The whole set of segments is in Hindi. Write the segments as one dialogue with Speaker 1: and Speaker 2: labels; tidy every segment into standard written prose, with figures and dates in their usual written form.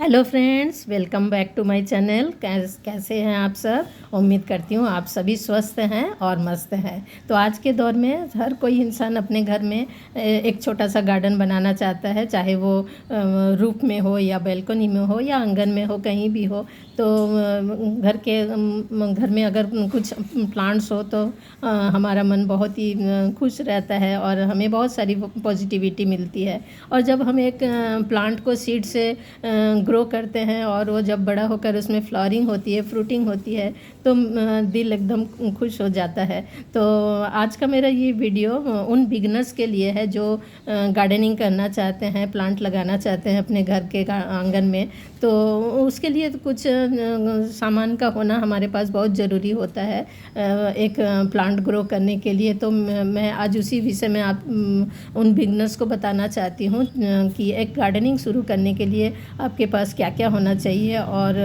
Speaker 1: Hello friends, welcome back to my channel. कैसे हैं आप सब। उम्मीद करती हूँ आप सभी स्वस्थ हैं और मस्त हैं। तो आज के दौर में हर कोई इंसान अपने घर में एक छोटा सा गार्डन बनाना चाहता है, चाहे वो रूफ में हो या बालकनी में हो या आंगन में हो, कहीं भी हो। तो घर में अगर कुछ प्लांट्स हो तो हमारा मन बहुत ही खुश रहता है और हमें बहुत सारी पॉजिटिविटी मिलती है। और जब हम एक प्लांट को सीड से ग्रो करते हैं और वो जब बड़ा होकर उसमें फ्लावरिंग होती है, फ्रूटिंग होती है, तो दिल एकदम खुश हो जाता है। तो आज का मेरा ये वीडियो उन बिगनर्स के लिए है जो गार्डनिंग करना चाहते हैं, प्लांट लगाना चाहते हैं अपने घर के आंगन में। तो उसके लिए तो कुछ सामान का होना हमारे पास बहुत ज़रूरी होता है एक प्लांट ग्रो करने के लिए। तो मैं आज उसी विषय में आप उन बिगनर्स को बताना चाहती हूँ कि एक गार्डनिंग शुरू करने के लिए आपके पास क्या क्या होना चाहिए। और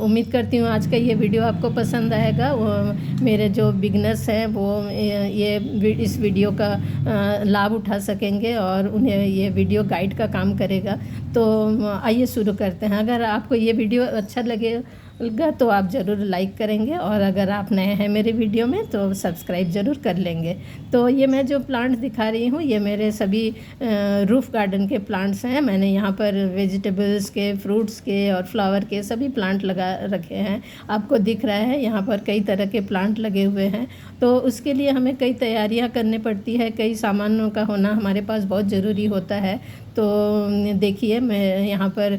Speaker 1: उम्मीद करती हूँ आज का ये वीडियो आपको पसंद आएगा। मेरे जो बिगनर्स हैं वो इस वीडियो का लाभ उठा सकेंगे और उन्हें ये वीडियो गाइड का काम करेगा। तो आइए शुरू करते हैं। अगर आपको ये वीडियो अच्छा लगेगा तो आप ज़रूर लाइक करेंगे, और अगर आप नए हैं मेरे वीडियो में तो सब्सक्राइब ज़रूर कर लेंगे। तो ये मैं जो प्लांट्स दिखा रही हूँ ये मेरे सभी रूफ़ गार्डन के प्लांट्स हैं। मैंने यहाँ पर वेजिटेबल्स के, फ्रूट्स के और फ्लावर के सभी प्लांट लगा रखे हैं। आपको दिख रहा है यहाँ पर कई तरह के प्लांट लगे हुए हैं। तो उसके लिए हमें कई तैयारियाँ करनी पड़ती है, कई सामानों का होना हमारे पास बहुत ज़रूरी होता है। तो देखिए मैं यहाँ पर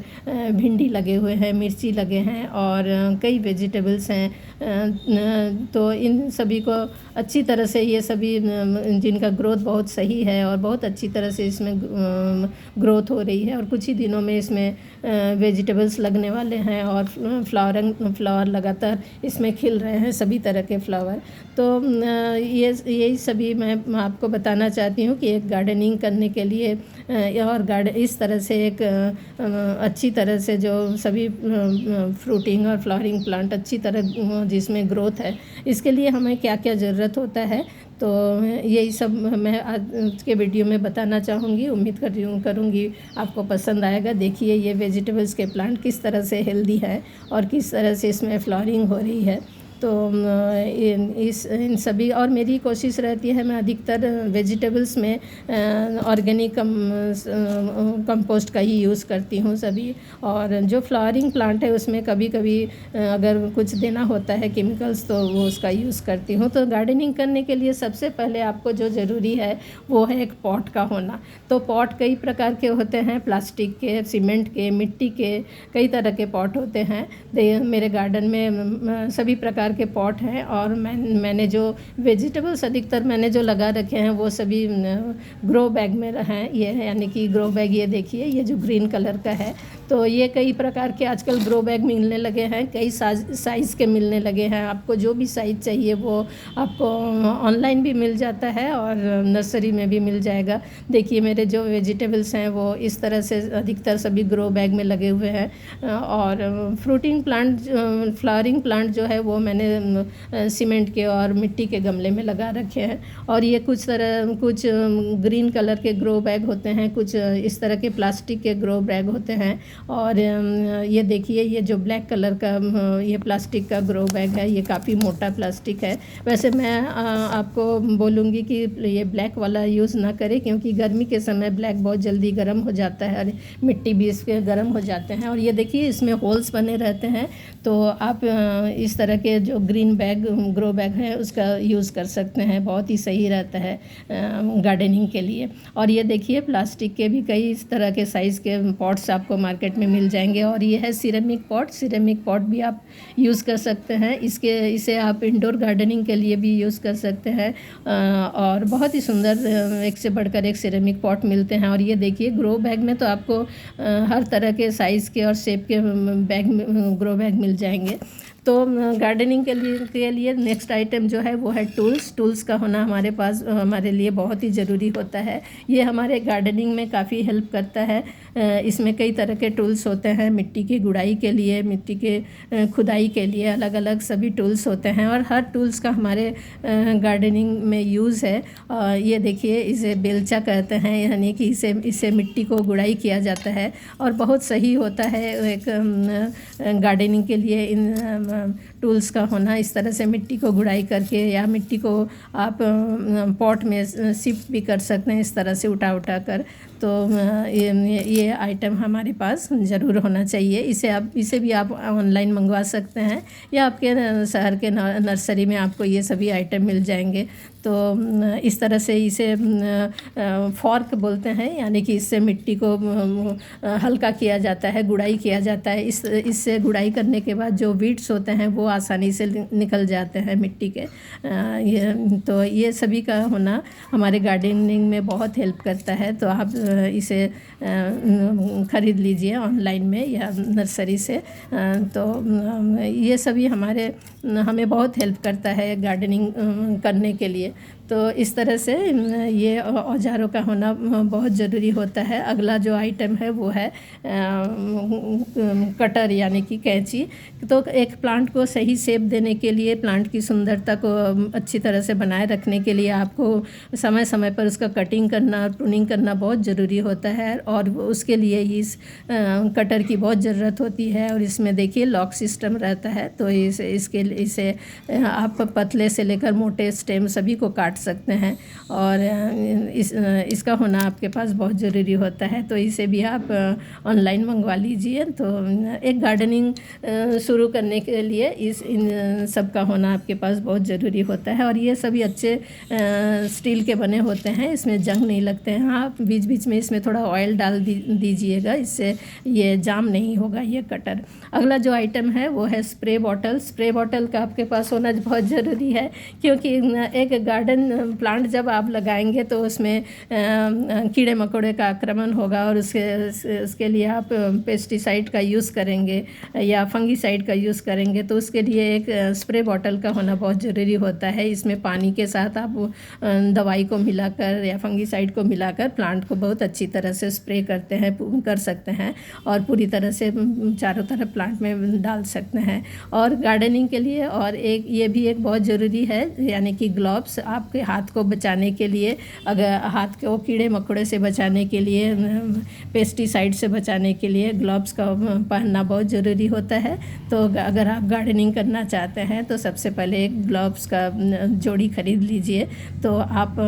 Speaker 1: भिंडी लगे हुए हैं, मिर्ची लगे हैं और कई वेजिटेबल्स हैं। तो इन सभी को अच्छी तरह से, ये सभी जिनका ग्रोथ बहुत सही है और बहुत अच्छी तरह से इसमें ग्रोथ हो रही है, और कुछ ही दिनों में इसमें वेजिटेबल्स लगने वाले हैं और फ्लावर लगातार इसमें खिल रहे हैं, सभी तरह के फ्लावर। तो यही सभी मैं आपको बताना चाहती हूँ कि एक गार्डनिंग करने के लिए और इस तरह से एक अच्छी तरह से जो सभी फ्रूटिंग और फ्लावरिंग प्लांट अच्छी तरह जिसमें ग्रोथ है, इसके लिए हमें क्या क्या ज़रूरत होता है। तो यही सब मैं आज के वीडियो में बताना चाहूँगी। उम्मीद करूँगी आपको पसंद आएगा। देखिए ये वेजिटेबल्स के प्लांट किस तरह से हेल्दी है और किस तरह से इसमें फ्लावरिंग हो रही है। तो इन सभी, और मेरी कोशिश रहती है मैं अधिकतर वेजिटेबल्स में ऑर्गेनिक कंपोस्ट का ही यूज़ करती हूँ सभी। और जो फ्लावरिंग प्लांट है उसमें कभी कभी अगर कुछ देना होता है केमिकल्स तो वो उसका यूज़ करती हूँ। तो गार्डनिंग करने के लिए सबसे पहले आपको जो ज़रूरी है वो है एक पॉट का होना। तो पॉट कई प्रकार के होते हैं, प्लास्टिक के, सीमेंट के, मिट्टी के, कई तरह के पॉट होते हैं। मेरे गार्डन में सभी प्रकार के पॉट हैं। और मैंने जो वेजिटेबल्स अधिकतर मैंने जो लगा रखे हैं वो सभी ग्रो बैग में हैं। ये यानी कि ग्रो बैग, ये देखिए ये जो ग्रीन कलर का है। तो ये कई प्रकार के आजकल ग्रो बैग मिलने लगे हैं, कई साइज़ के मिलने लगे हैं। आपको जो भी साइज़ चाहिए वो आपको ऑनलाइन भी मिल जाता है और नर्सरी में भी मिल जाएगा। देखिए मेरे जो वेजिटेबल्स हैं वो इस तरह से अधिकतर सभी ग्रो बैग में लगे हुए हैं। और फ्रूटिंग प्लांट, फ्लावरिंग प्लांट जो है वो मैंने सीमेंट के और मिट्टी के गमले में लगा रखे हैं। और ये कुछ ग्रीन कलर के ग्रो बैग होते हैं, कुछ इस तरह के प्लास्टिक के ग्रो बैग होते हैं। और ये देखिए ये जो ब्लैक कलर का ये प्लास्टिक का ग्रो बैग है, ये काफ़ी मोटा प्लास्टिक है। वैसे मैं आपको बोलूँगी कि ये ब्लैक वाला यूज़ ना करें, क्योंकि गर्मी के समय ब्लैक बहुत जल्दी गर्म हो जाता है और मिट्टी भी इसके गर्म हो जाते हैं। और ये देखिए इसमें होल्स बने रहते हैं। तो आप इस तरह के जो ग्रीन बैग, ग्रो बैग है उसका यूज़ कर सकते हैं, बहुत ही सही रहता है गार्डनिंग के लिए। और ये देखिए प्लास्टिक के भी कई इस तरह के साइज़ के पॉट्स आपको मार्केट में मिल जाएंगे। और ये है सिरेमिक पॉट भी आप यूज़ कर सकते हैं। इसे आप इंडोर गार्डनिंग के लिए भी यूज़ कर सकते हैं। और बहुत ही सुंदर एक से बढ़कर एक सिरेमिक पॉट मिलते हैं। और ये देखिए ग्रो बैग में तो आपको हर तरह के साइज़ के और शेप के ग्रो बैग मिल जाएंगे। तो गार्डनिंग के लिए नेक्स्ट आइटम जो है वो है टूल्स का होना हमारे पास हमारे लिए बहुत ही ज़रूरी होता है। ये हमारे गार्डनिंग में काफ़ी हेल्प करता है। इसमें कई तरह के टूल्स होते हैं, मिट्टी की गुड़ाई के लिए, मिट्टी के खुदाई के लिए अलग अलग सभी टूल्स होते हैं और हर टूल्स का हमारे गार्डनिंग में यूज़ है। ये देखिए, इसे बेलचा कहते हैं, यानी कि इसे मिट्टी को गुड़ाई किया जाता है और बहुत सही होता है एक गार्डनिंग के लिए इन टूल्स का होना। इस तरह से मिट्टी को गुड़ाई करके या मिट्टी को आप पॉट में शिफ्ट भी कर सकते हैं, इस तरह से उठा कर। तो ये आइटम हमारे पास ज़रूर होना चाहिए। इसे भी आप ऑनलाइन मंगवा सकते हैं या आपके शहर के नर्सरी में आपको ये सभी आइटम मिल जाएंगे। तो इस तरह से इसे फॉर्क बोलते हैं, यानी कि इससे मिट्टी को हल्का किया जाता है, गुड़ाई किया जाता है। इससे गुड़ाई करने के बाद जो वीड्स होते हैं वो आसानी से निकल जाते हैं मिट्टी के। तो ये सभी का होना हमारे गार्डनिंग में बहुत हेल्प करता है। तो आप इसे ख़रीद लीजिए ऑनलाइन में या नर्सरी से। तो ये सभी हमें बहुत हेल्प करता है गार्डनिंग करने के लिए। तो इस तरह से ये औजारों का होना बहुत ज़रूरी होता है। अगला जो आइटम है वो है कटर, यानी कि कैंची। तो एक प्लांट को सही शेप देने के लिए, प्लांट की सुंदरता को अच्छी तरह से बनाए रखने के लिए आपको समय समय पर उसका कटिंग करना, प्रूनिंग करना बहुत ज़रूरी होता है और उसके लिए इस कटर की बहुत ज़रूरत होती है। और इसमें देखिए लॉक सिस्टम रहता है, तो इसे आप पतले से लेकर मोटे स्टेम सभी को काट सकते हैं और इसका होना आपके पास बहुत ज़रूरी होता है। तो इसे भी आप ऑनलाइन मंगवा लीजिए। तो एक गार्डनिंग शुरू करने के लिए इन सब का होना आपके पास बहुत ज़रूरी होता है। और ये सभी अच्छे स्टील के बने होते हैं, इसमें जंग नहीं लगते हैं। आप बीच बीच में इसमें थोड़ा ऑयल डाल दीजिएगा, इससे ये जाम नहीं होगा ये कटर। अगला जो आइटम है वो है स्प्रे बॉटल। स्प्रे बॉटल का आपके पास होना बहुत ज़रूरी है, क्योंकि एक गार्डन प्लांट जब आप लगाएंगे तो उसमें कीड़े मकोड़े का आक्रमण होगा और उसके लिए आप पेस्टिसाइड का यूज़ करेंगे या फंगीसाइड का यूज़ करेंगे। तो उसके लिए एक स्प्रे बॉटल का होना बहुत ज़रूरी होता है। इसमें पानी के साथ आप दवाई को मिलाकर या फंगीसाइड को मिलाकर प्लांट को बहुत अच्छी तरह से स्प्रे कर सकते हैं और पूरी तरह से चारों तरफ प्लांट में डाल सकते हैं। और गार्डनिंग के लिए और ये भी एक बहुत ज़रूरी है, यानी कि ग्लव्स। आपके हाथ को बचाने के लिए, अगर हाथ को कीड़े मकोड़े से बचाने के लिए, पेस्टिसाइड से बचाने के लिए ग्लव्स का पहनना बहुत ज़रूरी होता है। तो अगर आप गार्डनिंग करना चाहते हैं तो सबसे पहले एक ग्लव्स का जोड़ी खरीद लीजिए, तो आप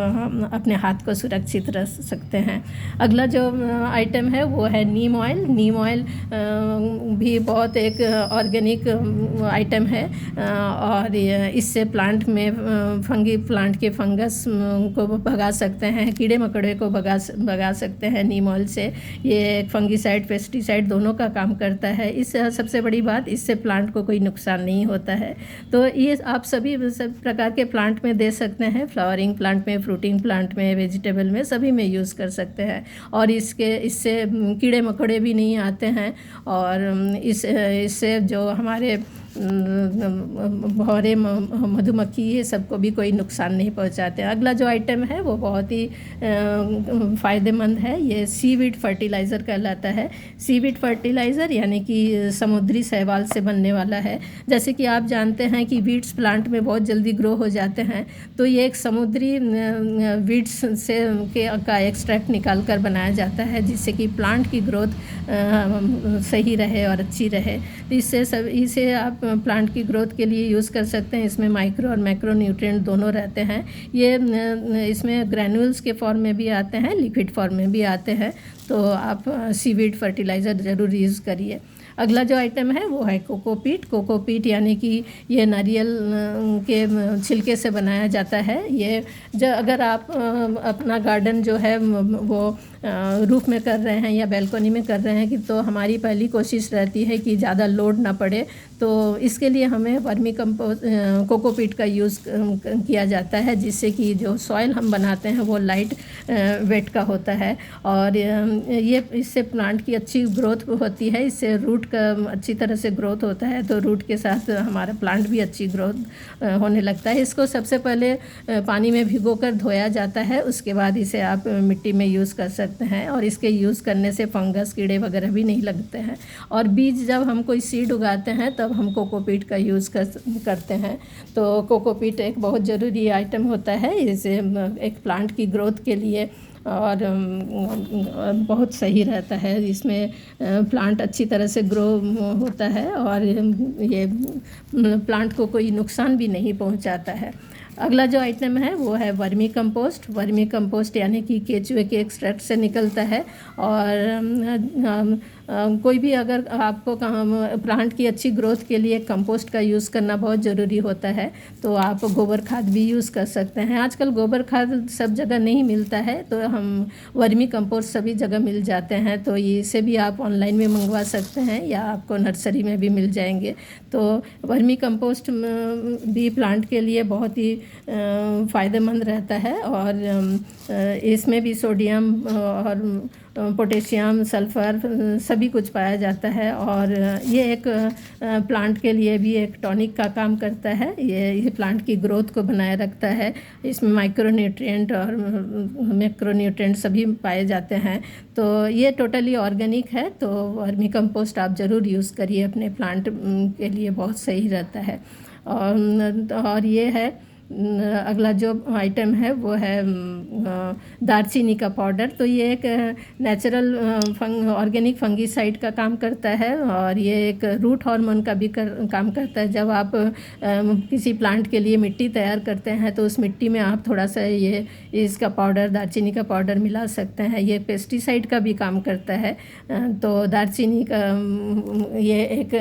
Speaker 1: अपने हाथ को सुरक्षित रख सकते हैं। अगला जो आइटम है वो है नीम ऑयल। नीम ऑयल भी बहुत एक ऑर्गेनिक आइटम है और इससे प्लांट में प्लांट के फंगस को भगा सकते हैं, कीड़े मकोड़े को भगा सकते हैं नीम ऑयल से। ये फंगीसाइड, पेस्टिसाइड दोनों का काम करता है। सबसे बड़ी बात, इससे प्लांट को कोई नुकसान नहीं होता है। तो ये आप सब प्रकार के प्लांट में दे सकते हैं, फ्लावरिंग प्लांट में, फ्रूटिंग प्लांट में, वेजिटेबल में, सभी में यूज़ कर सकते हैं। और इससे कीड़े मकोड़े भी नहीं आते हैं और इससे जो हमारे भौरे, मधुमक्खी, ये सबको भी कोई नुकसान नहीं पहुंचाते। अगला जो आइटम है वो बहुत ही फ़ायदेमंद है, ये सीवीड फर्टिलाइज़र कहलाता है। सीवीड फर्टिलाइज़र यानी कि समुद्री शैवाल से बनने वाला है। जैसे कि आप जानते हैं कि वीड्स प्लांट में बहुत जल्दी ग्रो हो जाते हैं, तो ये एक समुद्री वीड्स का एक्सट्रैक्ट निकाल कर बनाया जाता है, जिससे कि प्लांट की ग्रोथ सही रहे और अच्छी रहे। तो इसे आप प्लांट की ग्रोथ के लिए यूज़ कर सकते हैं। इसमें माइक्रो और मैक्रो न्यूट्रिएंट दोनों रहते हैं। ये इसमें ग्रैन्यूल्स के फॉर्म में भी आते हैं, लिक्विड फॉर्म में भी आते हैं। तो आप सीवीड फर्टिलाइज़र ज़रूर यूज़ करिए। अगला जो आइटम है वो है कोकोपीट। कोकोपीट यानी कि ये नारियल के छिलके से बनाया जाता है। ये अगर आप अपना गार्डन जो है वो रूफ में कर रहे हैं या बैल्कनी में कर रहे हैं, कि तो हमारी पहली कोशिश रहती है कि ज़्यादा लोड ना पड़े। तो इसके लिए हमें वर्मी कोकोपीट का यूज़ किया जाता है, जिससे कि जो सॉइल हम बनाते हैं वो लाइट वेट का होता है और इससे प्लांट की अच्छी ग्रोथ होती है। इससे रूट का अच्छी तरह से ग्रोथ होता है, तो रूट के साथ हमारा प्लांट भी अच्छी ग्रोथ होने लगता है। इसको सबसे पहले पानी में भिगोकर धोया जाता है, उसके बाद इसे आप मिट्टी में यूज़ कर सकते सकते हैं और इसके यूज़ करने से फंगस कीड़े वगैरह भी नहीं लगते हैं। और बीज जब हम कोई सीड उगाते हैं तब हम कोकोपीट का यूज़ करते हैं। तो कोकोपीट एक बहुत ज़रूरी आइटम होता है, इसे एक प्लांट की ग्रोथ के लिए और बहुत सही रहता है। इसमें प्लांट अच्छी तरह से ग्रो होता है और ये प्लांट को कोई नुकसान भी नहीं पहुंचाता है। अगला जो आइटम है वो है वर्मी कंपोस्ट। वर्मी कंपोस्ट यानी कि केचुए के एक्सट्रैक्ट से निकलता है। और कोई भी अगर आपको प्लांट की अच्छी ग्रोथ के लिए कंपोस्ट का यूज़ करना बहुत ज़रूरी होता है, तो आप गोबर खाद भी यूज़ कर सकते हैं। आजकल गोबर खाद सब जगह नहीं मिलता है, तो हम वर्मी कंपोस्ट सभी जगह मिल जाते हैं, तो इसे भी आप ऑनलाइन में मंगवा सकते हैं या आपको नर्सरी में भी मिल जाएंगे। तो वर्मी कंपोस्ट भी प्लांट के लिए बहुत ही फ़ायदेमंद रहता है और इसमें भी सोडियम और पोटेशियम, सल्फ़र सभी कुछ पाया जाता है और ये एक प्लांट के लिए भी एक टॉनिक का काम करता है। ये प्लांट की ग्रोथ को बनाए रखता है। इसमें माइक्रोन्यूट्रिएंट और मैक्रोन्यूट्रिएंट सभी पाए जाते हैं। तो ये टोटली ऑर्गेनिक है, तो वर्मी कंपोस्ट आप ज़रूर यूज़ करिए अपने प्लांट के लिए, बहुत सही रहता है। और ये है अगला जो आइटम है वो है दालचीनी का पाउडर। तो ये एक नेचुरल ऑर्गेनिक फंगीसाइड का काम करता है और ये एक रूट हार्मोन का भी काम करता है। जब आप किसी प्लांट के लिए मिट्टी तैयार करते हैं तो उस मिट्टी में आप थोड़ा सा ये इसका पाउडर, दालचीनी का पाउडर मिला सकते हैं। ये पेस्टिसाइड का भी काम करता है। तो दालचीनी का ये एक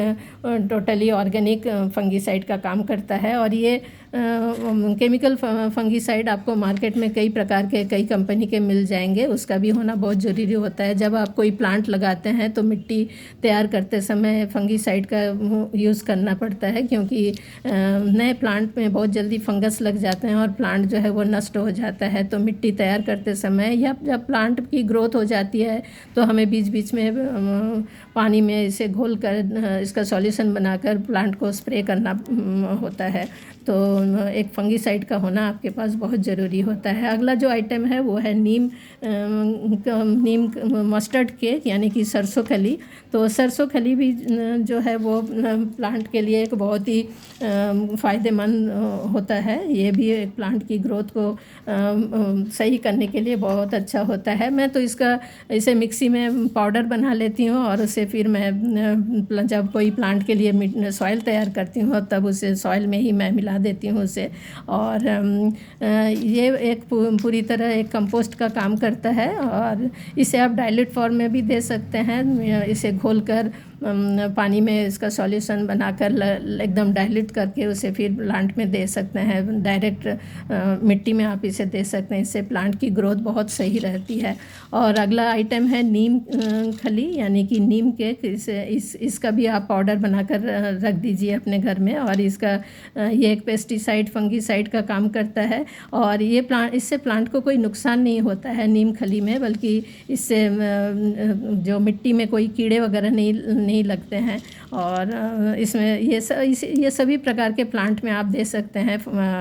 Speaker 1: टोटली ऑर्गेनिक फंगीसाइड का काम करता है और ये केमिकल फंगीसाइड आपको मार्केट में कई प्रकार के, कई कंपनी के मिल जाएंगे, उसका भी होना बहुत ज़रूरी होता है। जब आप कोई प्लांट लगाते हैं तो मिट्टी तैयार करते समय फंगीसाइड का यूज़ करना पड़ता है, क्योंकि नए प्लांट में बहुत जल्दी फंगस लग जाते हैं और प्लांट जो है वो नष्ट हो जाता है। तो मिट्टी तैयार करते समय या जब प्लांट की ग्रोथ हो जाती है तो हमें बीच बीच में पानी में इसे घोल कर इसका सॉल्यूशन बनाकर प्लांट को स्प्रे करना होता है। तो एक फंगीसाइड का होना आपके पास बहुत ज़रूरी होता है। अगला जो आइटम है वो है नीम मस्टर्ड केक यानी कि सरसों खली। तो सरसों खली भी जो है वो प्लांट के लिए एक बहुत ही फ़ायदेमंद होता है। ये भी एक प्लांट की ग्रोथ को सही करने के लिए बहुत अच्छा होता है। मैं तो इसे मिक्सी में पाउडर बना लेती हूँ और उसे फिर मैं जब कोई प्लांट के लिए सॉइल तैयार करती हूँ तब उसे सॉइल में ही मैं मिला देती हूँ उसे। और ये एक पूरी तरह एक कंपोस्ट का काम करता है और इसे आप डाइल्यूट फॉर्म में भी दे सकते हैं। इसे घोलकर पानी में इसका सॉल्यूशन बनाकर एकदम डाइल्यूट करके उसे फिर प्लांट में दे सकते हैं। डायरेक्ट मिट्टी में आप इसे दे सकते हैं, इससे प्लांट की ग्रोथ बहुत सही रहती है। और अगला आइटम है नीम खली यानी कि नीम केक। इसका भी आप पाउडर बनाकर रख दीजिए अपने घर में और ये एक पेस्टिसाइड फंगीसाइड का काम करता है और इससे प्लांट को कोई नुकसान नहीं होता है नीम खली में, बल्कि इससे जो मिट्टी में कोई कीड़े वगैरह नहीं लगते हैं। और इसमें ये सभी प्रकार के प्लांट में आप दे सकते हैं,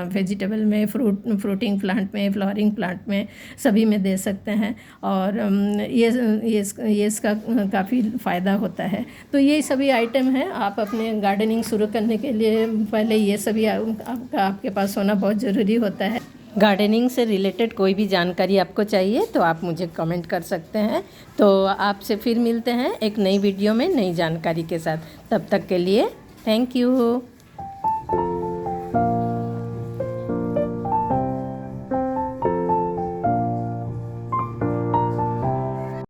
Speaker 1: वेजिटेबल में, फ्रूटिंग प्लांट में, फ्लावरिंग प्लांट में, सभी में दे सकते हैं। और ये इसका काफ़ी फ़ायदा होता है। तो ये सभी आइटम हैं। आप अपने गार्डनिंग शुरू करने के लिए पहले ये सभी आपके पास होना बहुत ज़रूरी होता है। गार्डनिंग से रिलेटेड कोई भी जानकारी आपको चाहिए तो आप मुझे कमेंट कर सकते हैं। तो आपसे फिर मिलते हैं एक नई वीडियो में नई जानकारी के साथ। तब तक के लिए थैंक यू।